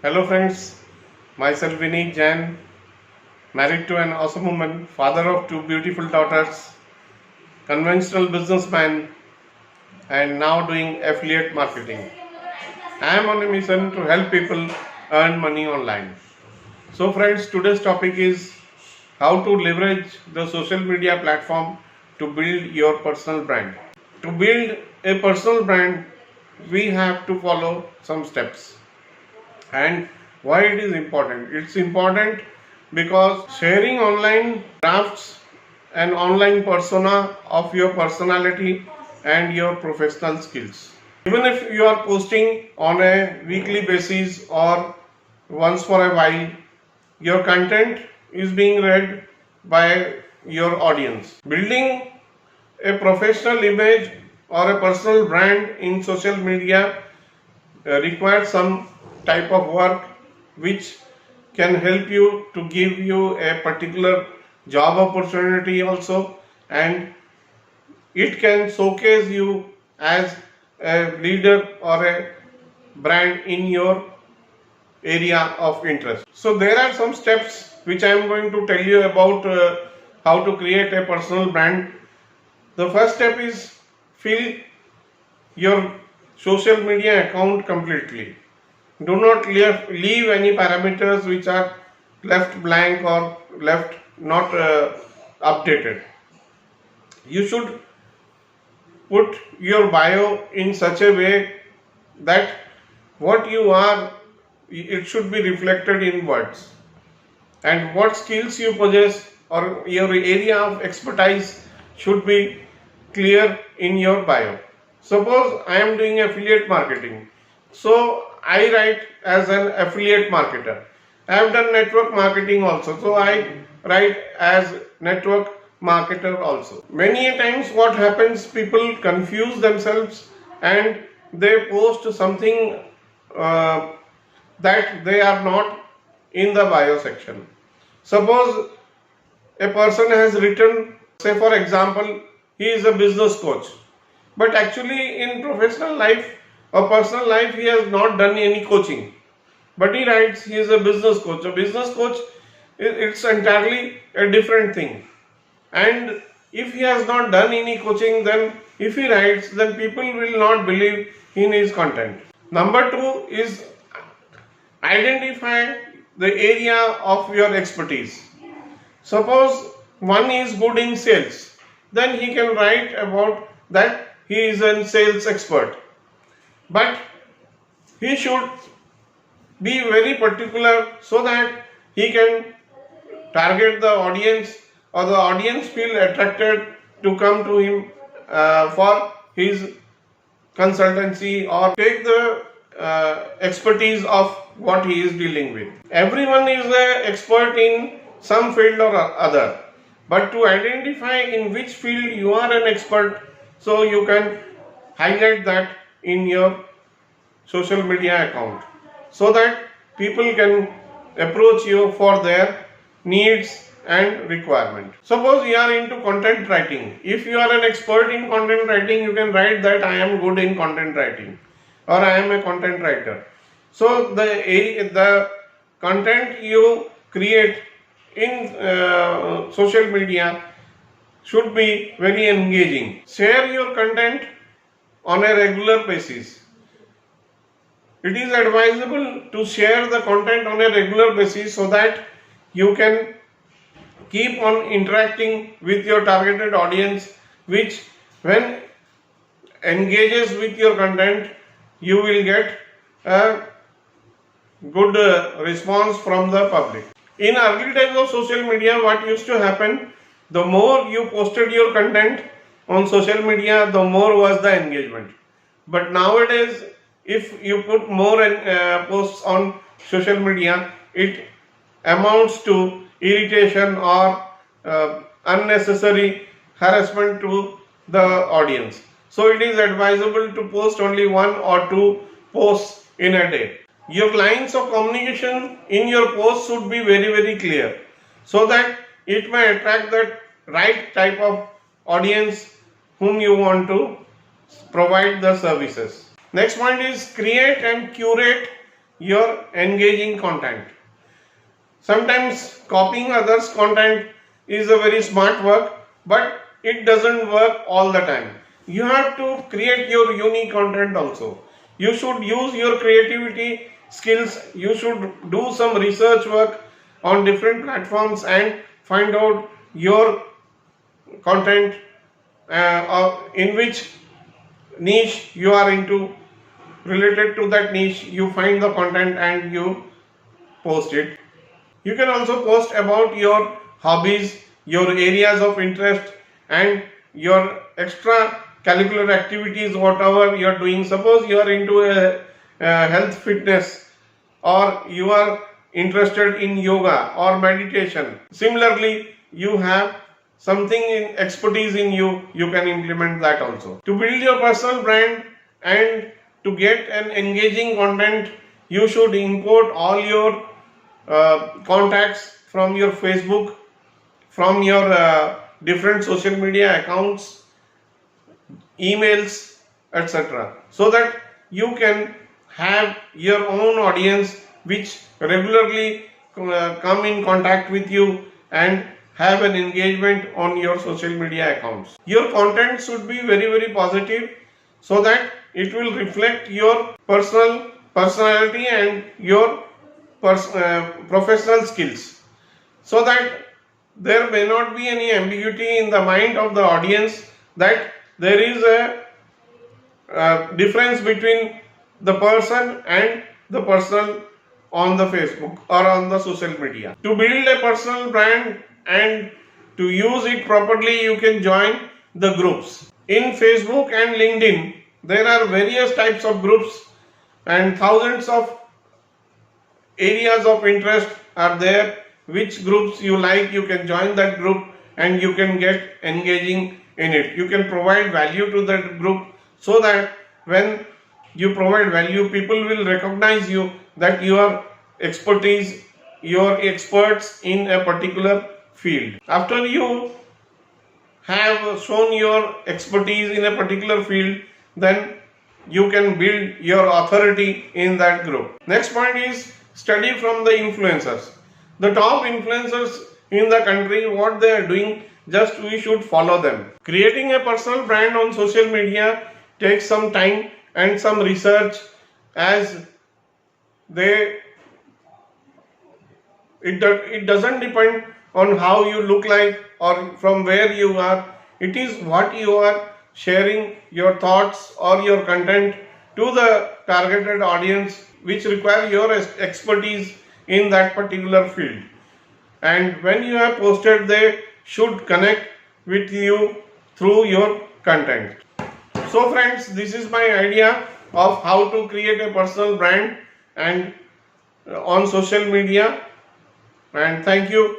Hello friends, myself Vineet Jain, married to an awesome woman, father of two beautiful daughters, conventional businessman, and now doing affiliate marketing. I am on a mission to help people earn money online. So friends, today's topic is how to leverage the social media platform to build your personal brand. To build a personal brand, we have to follow some steps. And why it is important? It's important because sharing online drafts an online persona of your personality and your professional skills. Even if you are posting on a weekly basis or once for a while, your content is being read by your audience. Building a professional image or a personal brand in social media requires some type of work which can help you to give you a particular job opportunity also, and it can showcase you as a leader or a brand in your area of interest. So there are some steps which I am going to tell you about how to create a personal brand. The first step is fill your social media account completely. Do not leave any parameters which are left blank or left not updated. You should put your bio in such a way that what you are, it should be reflected in words, and what skills you possess or your area of expertise should be clear in your bio. Suppose I am doing affiliate marketing, so I write as an affiliate marketer. I have done network marketing also, so I write as network marketer also. Many a times what happens, people confuse themselves and they post something uh, that they are not in the bio section. Suppose a person has written, say for example, he is a business coach, but actually in professional life or personal life he has not done any coaching, but he writes he is a business coach. A business coach, it's entirely a different thing. And if he has not done any coaching, then if he writes, then people will not believe in his content. Number two is identify the area of your expertise. Suppose one is good in sales, then he can write about that he is a sales expert. But he should be very particular so that he can target the audience or the audience feel attracted to come to him for his consultancy or take the expertise of what he is dealing with. Everyone is an expert in some field or other, but to identify in which field you are an expert, so you can highlight that in your social media account so that people can approach you for their needs and requirement. Suppose you are into content writing. If you are an expert in content writing, you can write that I am good in content writing or I am a content writer. So the content you create in social media should be very engaging. Share your content on a regular basis. It is advisable to share the content on a regular basis so that you can keep on interacting with your targeted audience, which when engages with your content, you will get a good response from the public. In early days of social media, what used to happen, the more you posted your content on social media, the more was the engagement. But nowadays, if you put more posts on social media, it amounts to irritation or unnecessary harassment to the audience. So it is advisable to post only one or two posts in a day. Your lines of communication in your post should be very clear so that it may attract the right type of audience whom you want to provide the services. Next point is create and curate your engaging content. Sometimes copying others' content is a very smart work, but it doesn't work all the time. You have to create your unique content also. You should use your creativity skills. You should do some research work on different platforms and find out your content in which niche you are into. Related to that niche, you find the content and you post it. You can also post about your hobbies, your areas of interest, and your extra curricular activities, whatever you are doing. Suppose you are into a health fitness, or you are interested in yoga or meditation. Similarly, you have something in expertise in you, you can implement that also. To build your personal brand and to get an engaging content, you should import all your contacts from your Facebook, from your different social media accounts, emails, etc., so that you can have your own audience which regularly come in contact with you and have an engagement on your social media accounts. Your content should be very, very positive so that it will reflect your personality and your professional skills, so that there may not be any ambiguity in the mind of the audience that there is a difference between the person and the person on the Facebook or on the social media. To build a personal brand and to use it properly, you can join the groups. In Facebook and LinkedIn, there are various types of groups and thousands of areas of interest are there. Which groups you like, you can join that group and you can get engaging in it. You can provide value to that group so that when you provide value, people will recognize you that you are expertise, you are experts in a particular field. After you have shown your expertise in a particular field, then you can build your authority in that group. Next point is study from the influencers. The top influencers in the country, what they are doing, just we should follow them. Creating a personal brand on social media takes some time and some research, as it doesn't depend on how you look like or from where you are. It is what you are sharing your thoughts or your content to the targeted audience which require your expertise in that particular field. And when you have posted, they should connect with you through your content. So friends, this is my idea of how to create a personal brand and on social media. And thank you.